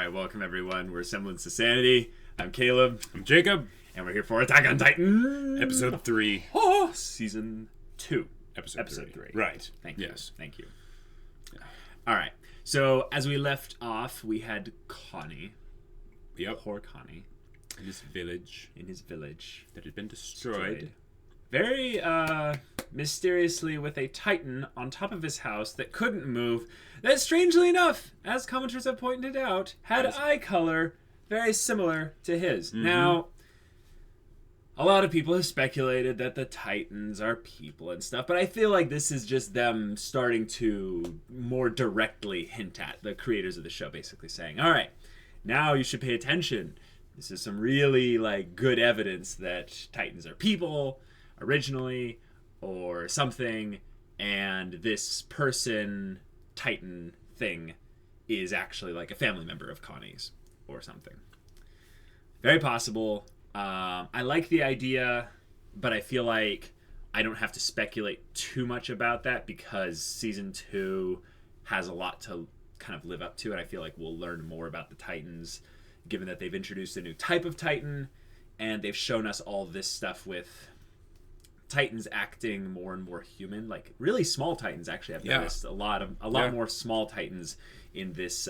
Alright, welcome everyone. We're Semblance to Sanity. I'm Caleb. I'm Jacob. And we're here for Attack on Titan. Episode 3. Oh, Season 2. Episode 3. Right. Thank you. Yes. Thank you. Yeah. Alright, so as we left off, we had Connie. Yep. Poor Connie. In his village. That had been destroyed. Very mysteriously with a Titan on top of his house that couldn't move, that strangely enough, as commenters have pointed out, had eye color very similar to his. Mm-hmm. Now, a lot of people have speculated that the Titans are people and stuff, but I feel like this is just them starting to more directly hint at the creators of the show, basically saying, all right, now you should pay attention. This is some really good evidence that Titans are people originally or something, and this person Titan thing is actually a family member of Connie's or something. Very possible. I like the idea, but I feel like I don't have to speculate too much about that because season 2 has a lot to kind of live up to, and I feel like we'll learn more about the Titans given that they've introduced a new type of Titan and they've shown us all this stuff with Titans acting more and more human, really small Titans. Actually, I've noticed a lot more small Titans in this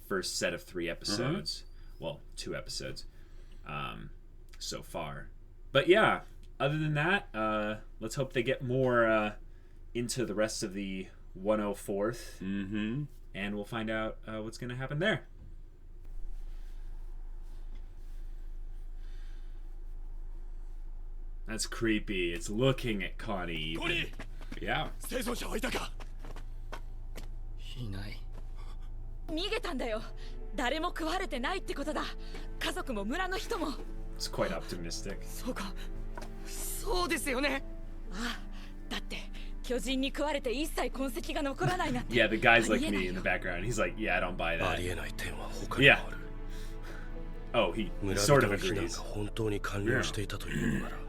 first set of 3 episodes. Mm-hmm. Well, 2 episodes so far. But yeah, other than that, let's hope they get more into the rest of the 104th, and we'll find out what's going to happen there. That's creepy. It's looking at Connie. Connie! Yeah. 生存者はいたか? いない。逃げたんだよ。誰も食われてないってことだ。家族も村の人も。It's quite optimistic. そうか。そうですよね。ああ、だって巨人に食われて一切痕跡が残らないなんて。Yeah, the guy's like me in the background. He's like, yeah, I don't buy that. ありえない点は他にもある。Oh, he sort of agrees. 本当に完了していたというのなら。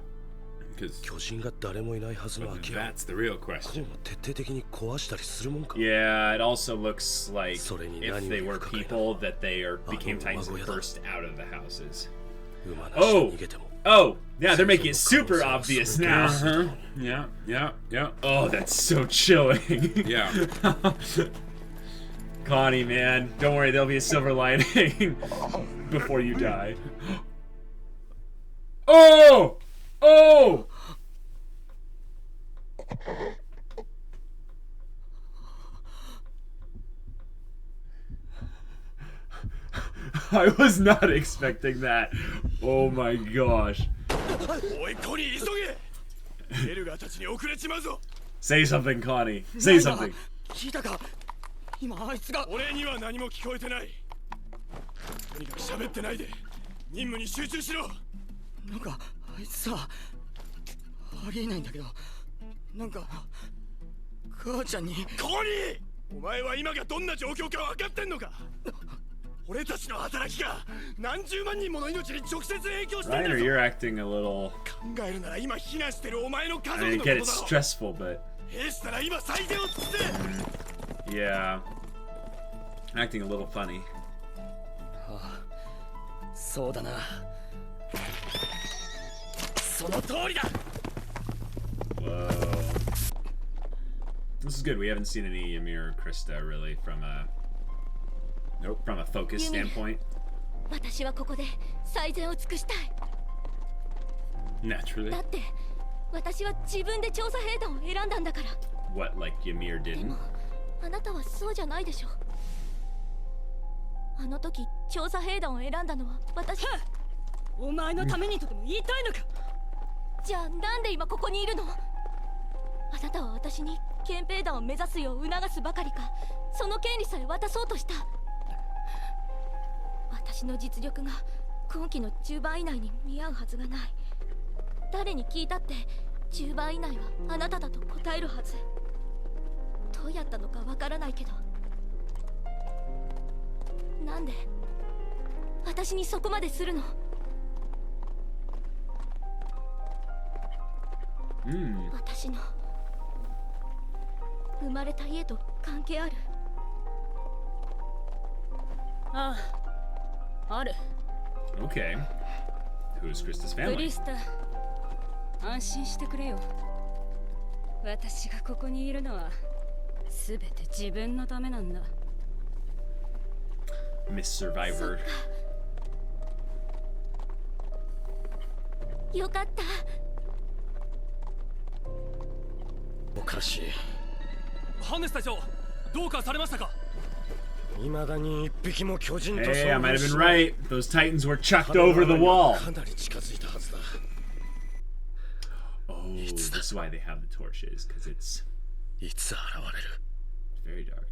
巨人が誰もいないはずの空き家を That's the real question. 徹底的に壊したりするもんか? Yeah, it also looks like if they were people that they became Titans and burst out of the houses. Oh, yeah, they're making it super obvious now. Yeah. Oh, that's so chilling. Yeah. Connie, man, don't worry, there'll be a silver lining before you die. Oh! I was not expecting that. Oh my gosh. Say something, Connie. Say something. 聞いたか? 今あいつが。俺には何も聞こえてない。とにかく喋ってないで。任務に集中しろ。なんかあいつさ、ありえないんだけど、なんか母ちゃんに。コニー！お前は今がどんな状況か分かってんのか？俺たちの働きが何十万人もの命に直接影響してるんだぞ。Reiner, you're acting a little. 考えるなら今避難してるお前の家族 I の mean, ことだ get ろ。 it stressful, but. 兵士なら今最善を尽くせ。 Yeah. Acting a little funny. ああ、そうだな。その通りだ。 Whoa. This is good. We haven't seen any Ymir or Krista really from a focus standpoint. 私はここで最善を尽くしたい。 Naturally. だって私は自分で調査兵団を選んだんだから。 What, like Ymir で didn't? もあなたはそうじゃないでしょ。あの時調査兵団を選んだのは私。お前のためにとでも言いたいのか。じゃあなんで今ここにいるの？あなたは私に憲兵団を目指すよう促すばかりか、その権利さえ渡そうとした。私の実力が今期の10番以内に見合うはずがない。誰に聞いたって10番以内はあなただと答えるはず。どうやったのかわからないけど、なんで私にそこまでするの？私の生まれた家と関係ある？ああ、ある。 Okay. Who's Krista's ク family? リスタ、安心してくれよ。私がここにいるのは全て自分のためなんだ。 Miss Survivor. よかった。おかしい。ハンネス隊長、どうかされましたか？未だに一匹も巨人と Hey, I 遭 might 遇 have し been ない。 right. Those Titans were chucked over the wall. かなり近づいたはずだ。 Oh, this is why they have the torches, because it's いつ現れる？ very dark.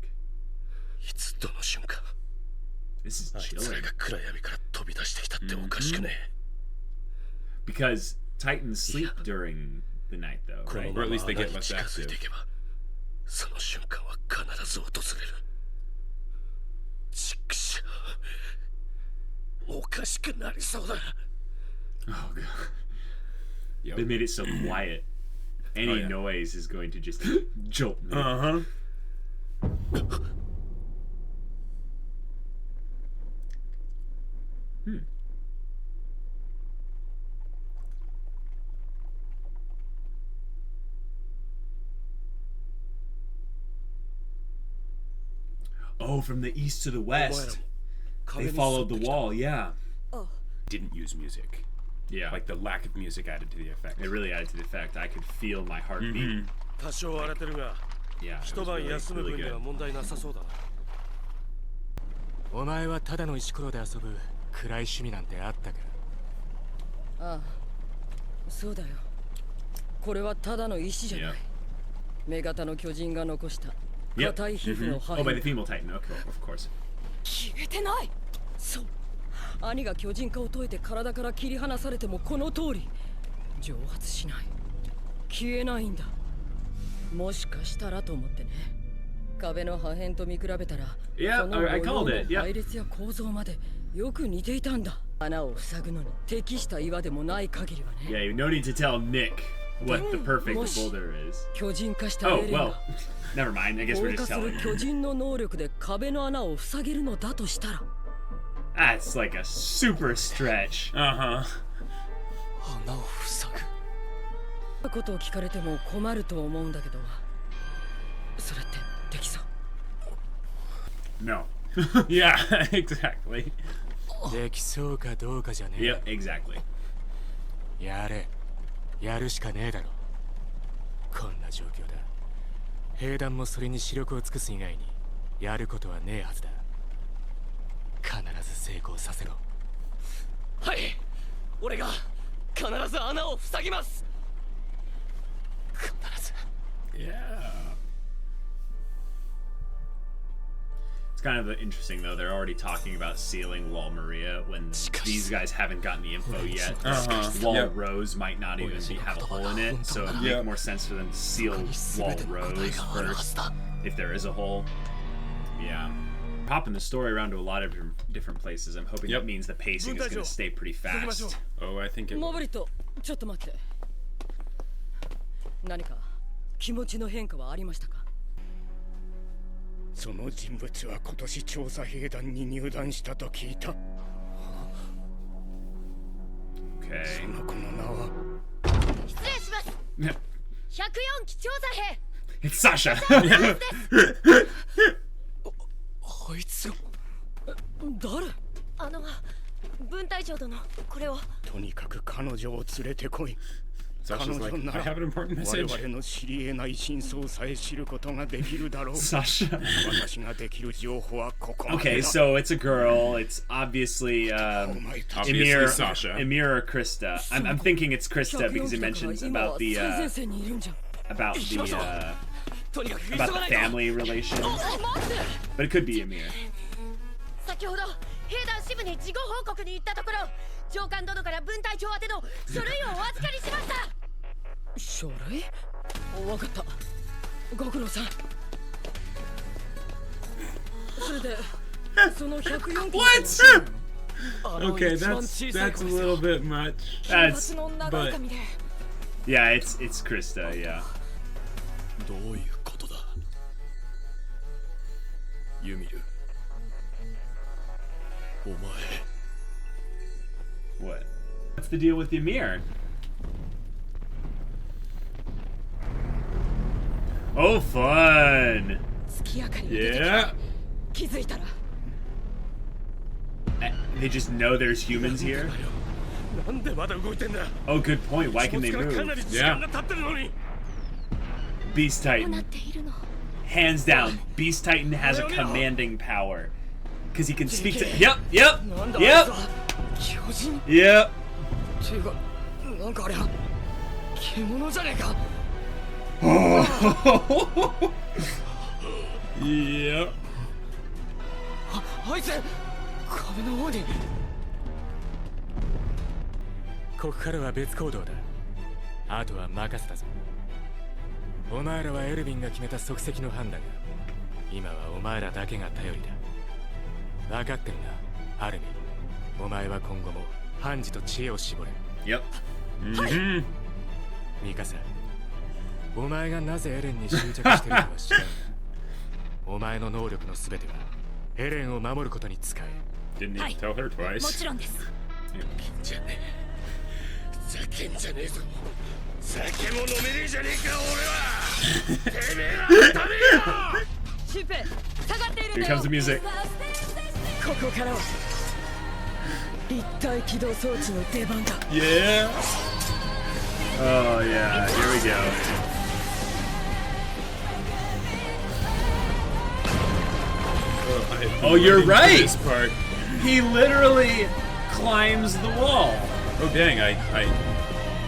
いつどの瞬間？ This is あいつら chilling. が暗闇から飛び出してきたっておかしくねえ。 Because Titans sleep during the night, though, この right? ま Or at ま least they 穴 get に less 近づい active. ていけば、その瞬間は必ず訪れる。ちくしょう。おかしくなりそうだ。 Oh, God. Yep. They made it so quiet. Any Oh, yeah. noise is going to just jolt me. Uh-huh. Oh, from the east to the west. They followed the wall, yeah. Didn't use music. Yeah. Like the lack of music added to the effect. It really added to the effect. I could feel my heartbeat. 多少荒れてるが、 Yeah, it 一 was 晩 really, 休む really 分には good. 問題なさそうだな。お前はただの石ころで遊ぶ暗い趣味なんてあったか。ああ、そうだよ。これはただの石じゃない Yeah.。女型の巨人が残した Yep. 硬い皮膚の破 Oh, 片。 by the female Titan. Okay, of course. 消えてない。そう。兄が巨人化を解いて体から切り離されてもこの通り蒸発しない。消えないんだ。もしかしたらと思ってね。壁の破片と見比べたら、 Yeah, その I 模 called 様 it. の Yeah. 配列や構造までよく似ていたんだ。穴を塞ぐのに適した岩でもない限りはね。 Yeah, no need to tell Nick what the perfect Mush. boulder is. 巨人化したエ Oh, レン well. が Never mind. I guess 放 we're 火 just する telling. 巨人の能力で壁の穴を塞げるのだとしたら、 That's like a super stretch. Uh-huh. 穴を塞ぐ。ことを聞かれても困ると思うんだけど、それってできそう？ No. Yeah, exactly. できそうかどうかじゃねえ。 Yep, exactly. やれ。やるしかねえだろ。こんな状況だ。兵団もそれに視力を尽くす以外にやることはねえはずだ。必ず成功させろ。はい、俺が必ず穴を塞ぎます。必ず。 Yeah. It's kind of interesting, though. They're already talking about sealing Wall Maria when these guys haven't gotten the info yet. Wall Yep. Rose might not even have a hole in it, so it'd Yep. make more sense for them to seal Wall Rose first, if there is a hole. Yeah. Popping the story around to a lot of different places. I'm hoping Yep. that means the pacing is going to stay pretty fast. Oh, I think it モブリット、ちょっと待って。何か気持ちの変化はありましたか？その人物は今年調査兵団に入団したと聞いた。 Okay. その子の名は失礼します。104機調査兵。 It's Sasha! あいつが。誰？分隊長殿、これを。とにかく彼女を連れてこい。 Sasha's like, I have an important 我 message. 々の知り得ない真相さえ知ることができるだろう。 Sasha. 私ができる情報はここまでだ。 Okay, so it's a girl. It's obviously お前たち Obviously Emir, Sasha. Emir or Krista. I'm thinking it's Krista because it mentions about the 最前線にいるんじゃん。 about the とにかく急 about が the ないと。 family relations, but it could be Emir. 先ほど兵団支部に事後報告に行ったところ、上官殿から分隊長宛ての書類をお預かりしました。書類？わかった。ご苦労さん。それで、その104機。 Okay, that's a little bit much. That's の長い髪で。 yeah, it's Krista. Yeah. どういうことだ。ユミル。お前。What? What's the deal with Ymir? Oh, fun! Yeah. They just know there's humans here? なんでまだ動いてんだ Oh, good point. Why can they 気持ちからか move? なり時間が経ってるのに Beast どうな Titan. っているの Hands down, Beast Titan has a commanding power. Because he can speak to... Yep, yep, なんだ yep, 巨人 yep. ていうかなんかあれは獣じゃねえか Yeah. あいつ壁の方にここからは別行動だ。あとは任せたぞ。お前らはエルヴィンが決めた即席の判断が今はお前らだけが頼りだ。分かってるな、アルミ。お前は今後も判事と知恵を絞れ。 Yep. Mm-hmm. ミカサ、お前がなぜエレンに執着してるかは知らんがお前の能力の全てはエレンを守ることに使え。 Didn't Hi. even tell her も twice. ちろんですじゃねえざけんじゃねえぞ酒も飲めねえじゃねえか俺はてめえらダメよシュウペイ下がっているん Here だよ comes the music. ここからは立体起動装置の出番だ Yeah. Oh, yeah. Here we go. Oh, you're right. This part. He literally climbs the wall. Oh dang! I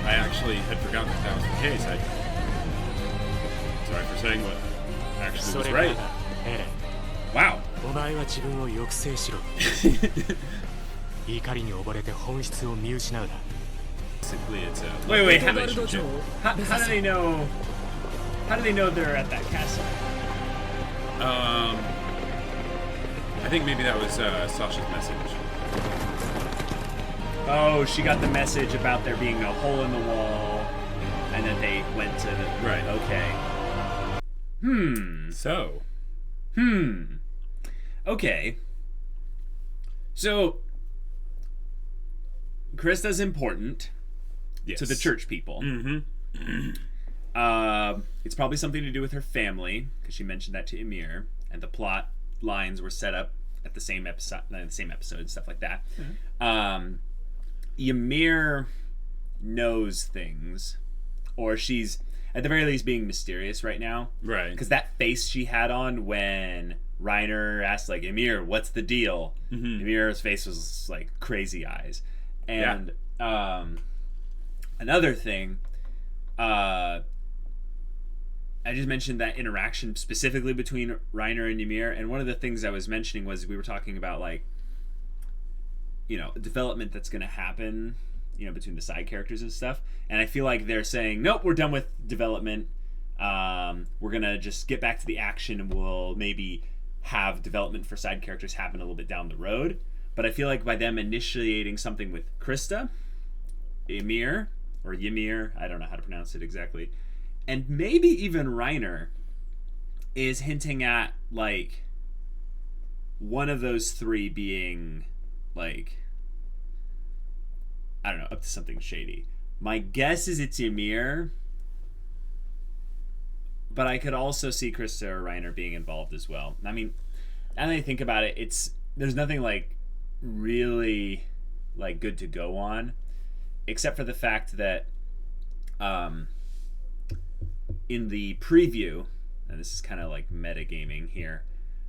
actually had forgotten that was the case. Sorry for saying what actually そ was れから right. エレン、 Wow. お前は自分を抑制しろ。怒りに溺れて本質を見失うな。 Basically, it's a Wait, how, relationship. how do they know? How do they know they're at that castle? I think maybe that was Sasha's message. Oh, she got the message about there being a hole in the wall, and that they went to the... Right. Okay. So, Okay. So, Krista's important yes. to the church people. It's probably something to do with her family, because she mentioned that to Ymir, and the plot lines were set up at the same episode and stuff like that. Ymir knows things, or she's at the very least being mysterious right now. Right. Because that face she had on when Reiner asked, like, Ymir, what's the deal? Ymir's face was like crazy eyes. And another thing, I just mentioned that interaction specifically between Reiner and Ymir, and one of the things I was mentioning was we were talking about, like, you know, development that's going to happen, you know, between the side characters and stuff. And I feel like they're saying, nope, we're done with development. We're going to just get back to the action, and we'll maybe have development for side characters happen a little bit down the road. But I feel like by them initiating something with Krista, Ymir, or Ymir, I don't know how to pronounce it exactly, and maybe even Reiner, is hinting at, like, one of those three being, like, I don't know, up to something shady. My guess is it's Ymir, but I could also see Krista or Reiner being involved as well. I mean, now that I think about it, there's nothing, like, really, like, good to go on, except for the fact that in the preview, and this is kind of like metagaming here,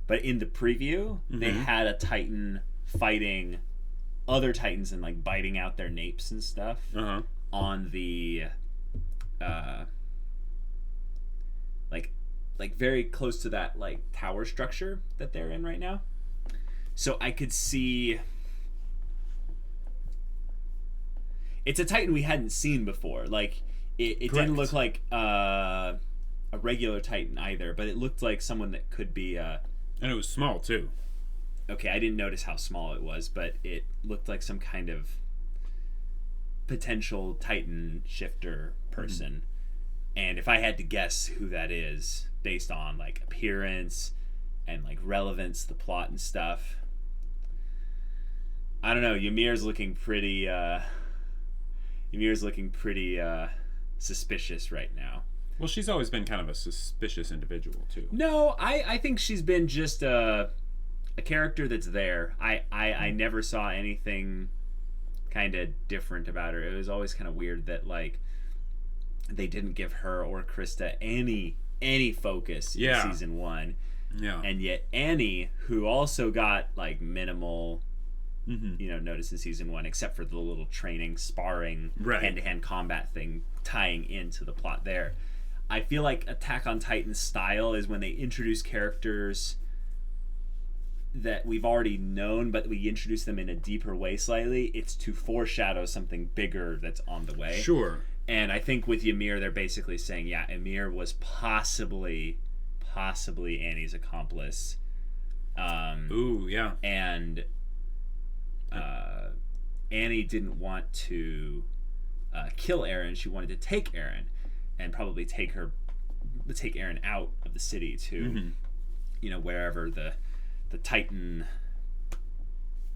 but in the preview, they had a Titan fighting other Titans and, like, biting out their napes and stuff on the like very close to that, like, tower structure that they're in right now. So I could see it's a Titan we hadn't seen before. Like, it didn't look like a regular Titan either, but it looked like someone that could be and it was small too. Okay, I didn't notice how small it was, but it looked like some kind of potential Titan shifter person. And if I had to guess who that is, based on, like, appearance and, like, relevance, the plot and stuff, I don't know. Ymir's looking pretty suspicious right now. Well, she's always been kind of a suspicious individual too. No, I think she's been just a character that's there. I never saw anything kind of different about her. It was always kind of weird that like they didn't give her or Krista any focus in season 1. Yeah. And yet Annie, who also got like minimal notice in season 1, except for the little training, sparring, hand-to-hand combat thing tying into the plot there. I feel like Attack on Titan's style is when they introduce characters that we've already known, but we introduce them in a deeper way slightly. It's to foreshadow something bigger that's on the way. Sure. And I think with Ymir, they're basically saying, yeah, Ymir was possibly Annie's accomplice. Ooh, yeah. And Annie didn't want to kill Eren. She wanted to take Eren and probably take Eren out of the city to, wherever the Titan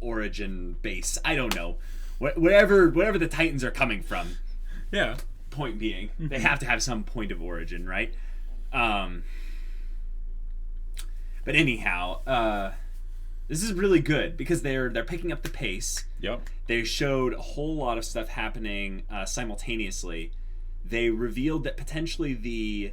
origin base. I don't know. Wherever the Titans are coming from. Yeah. Point being, they have to have some point of origin, right? But anyhow, this is really good because they're picking up the pace. Yep. They showed a whole lot of stuff happening simultaneously. They revealed that potentially the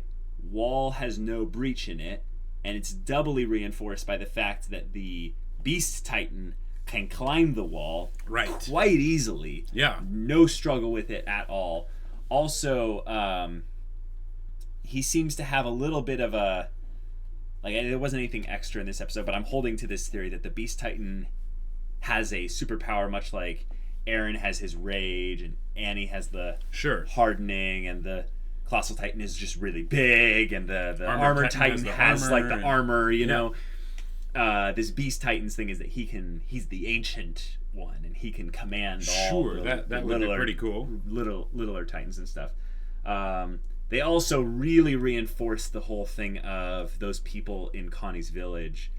wall has no breach in it, and it's doubly reinforced by the fact that the Beast Titan can climb the wall quite easily. Yeah. No struggle with it at all. Also, he seems to have a little bit of a... Like, there wasn't anything extra in this episode, but I'm holding to this theory that the Beast Titan has a superpower, much like Eren has his rage, and Annie has the hardening, and the Colossal Titan is just really big, and the Armor Titan has like the armor, you know. This Beast Titan's thing is that he's the ancient one, and he can command all that would be pretty cool. Littler Titans and stuff. They also really reinforced the whole thing of those people in Connie's village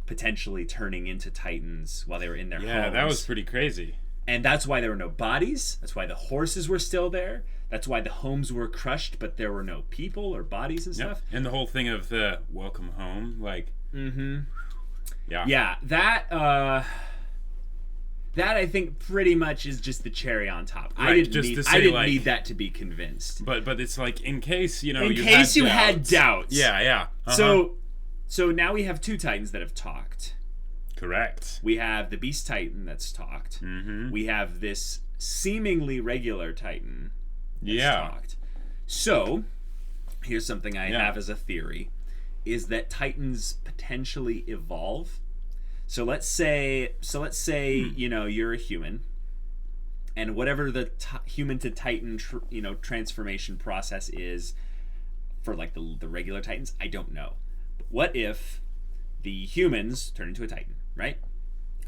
potentially turning into Titans while they were in their homes. Yeah, that was pretty crazy. And that's why there were no bodies. That's why the horses were still there. That's why the homes were crushed, but there were no people or bodies and stuff. And the whole thing of the welcome home, like... Yeah. Yeah, that I think pretty much is just the cherry on top. Right, I didn't need that to be convinced. But it's like, in case, you had doubts. Yeah. So now we have 2 Titans that have talked. Correct. We have the Beast Titan that's talked. We have this seemingly regular Titan that's talked. So, here's something I have as a theory, is that Titans potentially evolve. So let's say you're a human, and whatever the human to Titan transformation process is for like the regular Titans, I don't know. But what if the humans turn into a Titan, right?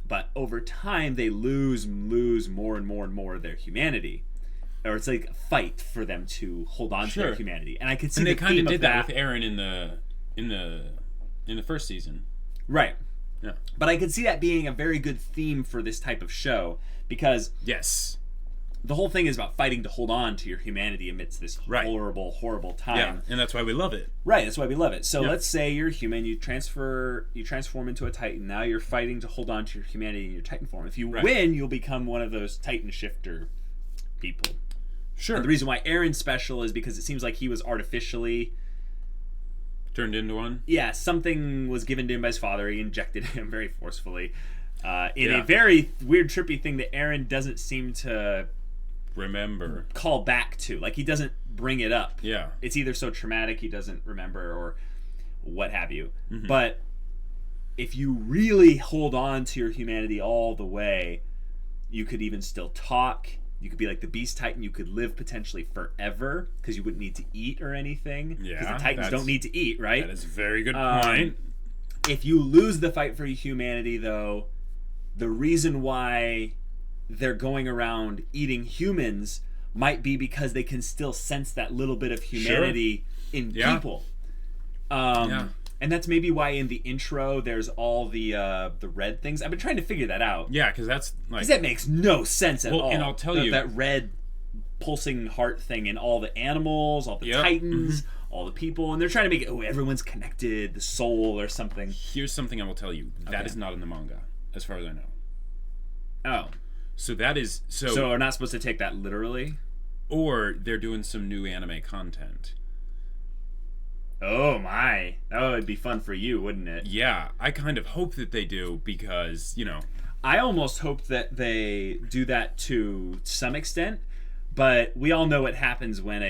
But over time they lose more and more and more of their humanity, or it's like a fight for them to hold on to their humanity. And I could see and the they kind of did that with Eren in the first season, right? Yeah. But I could see that being a very good theme for this type of show, because the whole thing is about fighting to hold on to your humanity amidst this horrible time. Yeah, and that's why we love it. Right, that's why we love it. So let's say you're human, you transform into a Titan. Now you're fighting to hold on to your humanity in your Titan form. If you win, you'll become one of those Titan shifter people. Sure. And the reason why Eren's special is because it seems like he was artificially turned into one? Yeah, something was given to him by his father. He injected him very forcefully. In a very weird, trippy thing that Eren doesn't seem to remember. Call back to. Like, he doesn't bring it up. Yeah. It's either so traumatic he doesn't remember or what have you. But if you really hold on to your humanity all the way, you could even still talk. You could be like the Beast Titan. You could live potentially forever because you wouldn't need to eat or anything. Yeah, because the Titans don't need to eat, right? That is a very good point. If you lose the fight for humanity, though, the reason why they're going around eating humans might be because they can still sense that little bit of humanity in people. And And that's maybe why in the intro there's all the red things. I've been trying to figure that out. Yeah, because that's like... Because that makes no sense at all. And I'll tell you... That red pulsing heart thing in all the animals, all the titans, all the people. And they're trying to make it, everyone's connected, the soul or something. Here's something I will tell you. That is not in the manga, as far as I know. Oh. So that is... So we're not supposed to take that literally? Or they're doing some new anime content. Oh my. That would be fun for you, wouldn't it? Yeah, I kind of hope that they do because, I almost hope that they do that to some extent, but we all know what happens when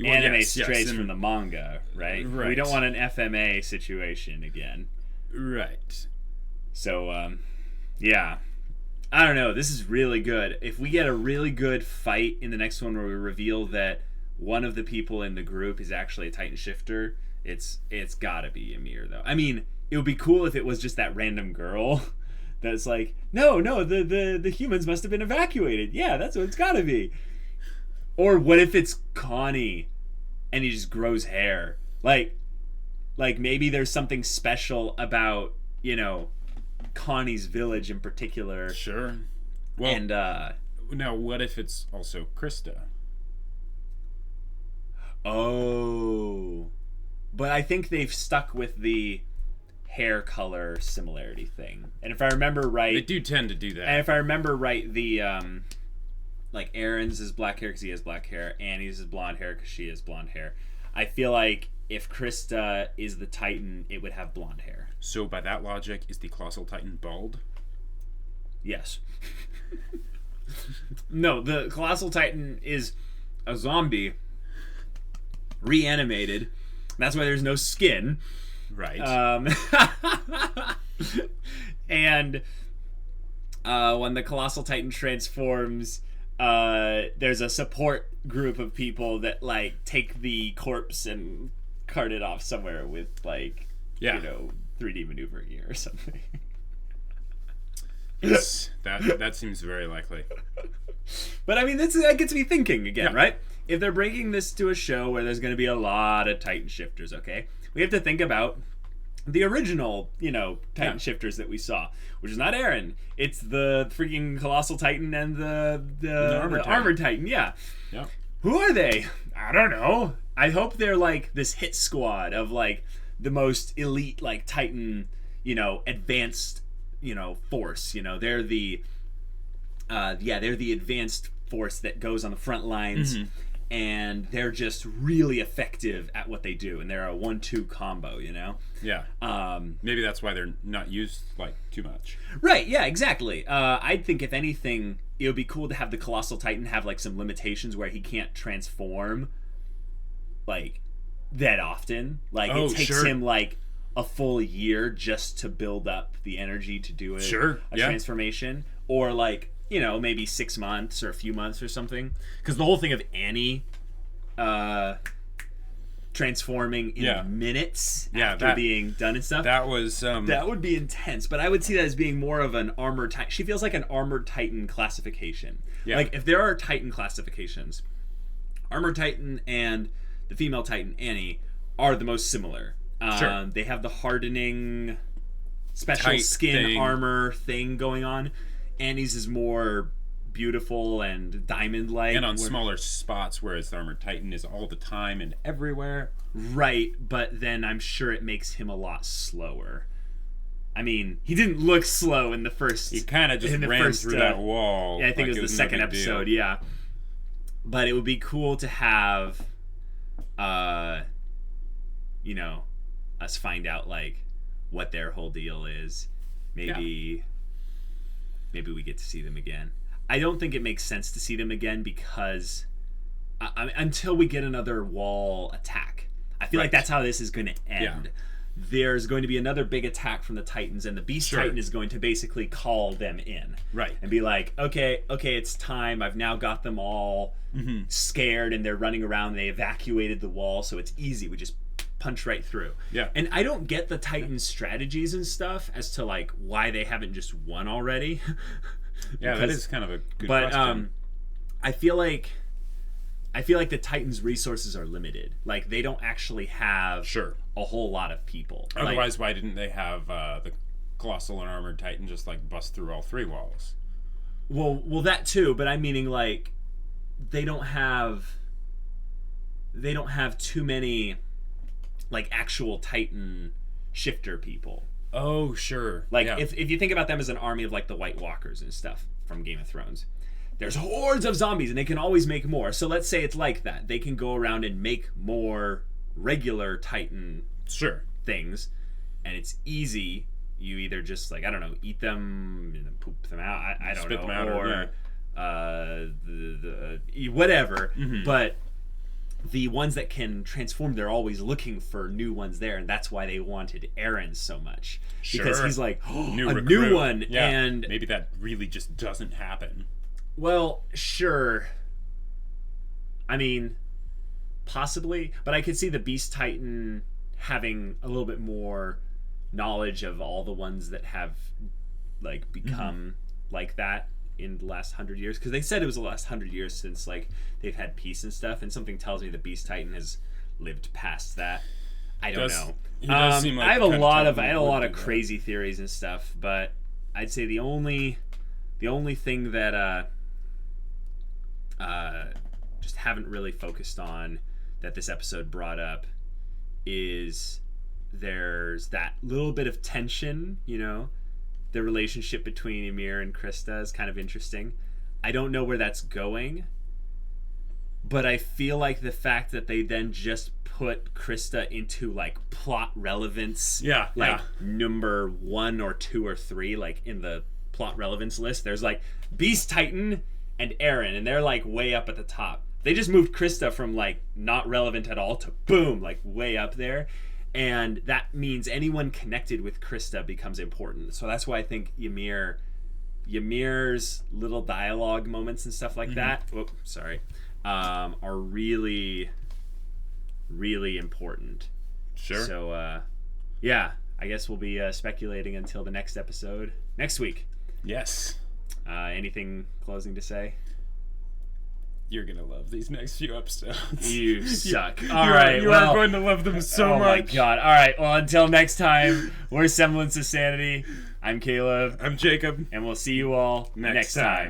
anime strays from the manga, right? We don't want an FMA situation again. Right. So, yeah. I don't know. This is really good. If we get a really good fight in the next one where we reveal that one of the people in the group is actually a Titan shifter, it's gotta be Ymir, though. I mean, it would be cool if it was just that random girl that's like, no, the humans must have been evacuated. Yeah, that's what it's gotta be. Or what if it's Connie and he just grows hair? Like maybe there's something special about, Connie's village in particular. Sure. Well, and now what if it's also Krista? Oh. But I think they've stuck with the hair color similarity thing. And if I remember right... They do tend to do that. And if I remember right, the... Aaron's is black hair because he has black hair. Annie's is blonde hair because she has blonde hair. I feel like if Krista is the Titan, it would have blonde hair. So by that logic, is the Colossal Titan bald? Yes. No, the Colossal Titan is a zombie reanimated. That's why there's no skin. Right. And when the Colossal Titan transforms, there's a support group of people that take the corpse and cart it off somewhere with 3D maneuvering gear or something. Yes, that seems very likely. But I mean, that gets me thinking again, right? If they're breaking this to a show where there's going to be a lot of Titan shifters, okay, we have to think about the original, Titan shifters that we saw, which is not Aaron. It's the freaking Colossal Titan and the Armored Titan. Yeah. Yeah. Who are they? I don't know. I hope they're this hit squad of the most elite Titan, advanced, force. They're the they're the advanced force that goes on the front lines. Mm-hmm. And they're just really effective at what they do, and they're a 1-2 combo, Yeah. Maybe that's why they're not used too much. Right. Yeah. Exactly. I think if anything, it would be cool to have the Colossal Titan have some limitations where he can't transform that often. It takes him a full year just to build up the energy to do a transformation, or maybe 6 months or a few months or something. Because the whole thing of Annie transforming in minutes after being done and stuff. That was... that would be intense. But I would see that as being more of an armored Titan. She feels like an armored Titan classification. Yeah. If there are Titan classifications, Armored Titan and the female Titan, Annie, are the most similar. Sure. They have the hardening special skin armor thing going on. Annie's is more beautiful and diamond-like. And on smaller spots, whereas the Armored Titan is all the time and everywhere. Right, but then I'm sure it makes him a lot slower. I mean, he didn't look slow in the first... He kind of just ran through that wall. Yeah, I think it was the second episode, yeah. But it would be cool to have, us find out, what their whole deal is. Maybe we get to see them again. I don't think it makes sense to see them again because until we get another wall attack. I feel like that's how this is going to end. Yeah. There's going to be another big attack from the Titans, and the Beast Titan is going to basically call them in. Right. And be like, okay, it's time. I've now got them all scared, and they're running around. They evacuated the wall, so it's easy. We just punch right through. Yeah. And I don't get the Titans' strategies and stuff as to why they haven't just won already. Yeah, that is kind of a good question. I feel like I feel like the Titans' resources are limited. Like, they don't actually have a whole lot of people. Otherwise, why didn't they have the Colossal and Armored Titan just, like, bust through all 3 walls? Well, that too, but I'm meaning, like, they don't have too many, like, actual Titan shifter people. Oh, sure. Like, if you think about them as an army of, like, the White Walkers and stuff from Game of Thrones, there's hordes of zombies, and they can always make more. So let's say it's like that. They can go around and make more regular Titan things, and it's easy. You either just, like, I don't know, eat them and poop them out. I don't know. Spit them out, or whatever. Mm-hmm. But the ones that can transform, they're always looking for new ones there, and that's why they wanted Eren so much. Because he's like, new one. Yeah. And maybe that really just doesn't happen. Well, sure. I mean, possibly. But I could see the Beast Titan having a little bit more knowledge of all the ones that have, like, become like that in the last 100 years. Because they said it was the last 100 years since, like, they've had peace and stuff. And something tells me the Beast Titan has lived past that. I don't know. He does seem like I had a lot of crazy theories and stuff. But I'd say the only thing that just haven't really focused on that this episode brought up is there's that little bit of tension, you know, the relationship between Ymir and Krista is kind of interesting. I don't know where that's going, but I feel like the fact that they then just put Krista into, like, plot relevance, number 1 or 2 or 3, like, in the plot relevance list, there's, like, Beast Titan and Eren, and they're, like, way up at the top. They just moved Krista from, like, not relevant at all to boom, like, way up there. And that means anyone connected with Krista becomes important. So that's why I think Ymir's little dialogue moments and stuff like that, are really, really important. Sure. So, I guess we'll be speculating until the next episode next week. Yes. Anything closing to say? You're gonna love these next few episodes. You suck. You are going to love them so much. Oh my god. All right. Well, until next time, we're Semblance of Sanity. I'm Caleb. I'm Jacob. And we'll see you all next time.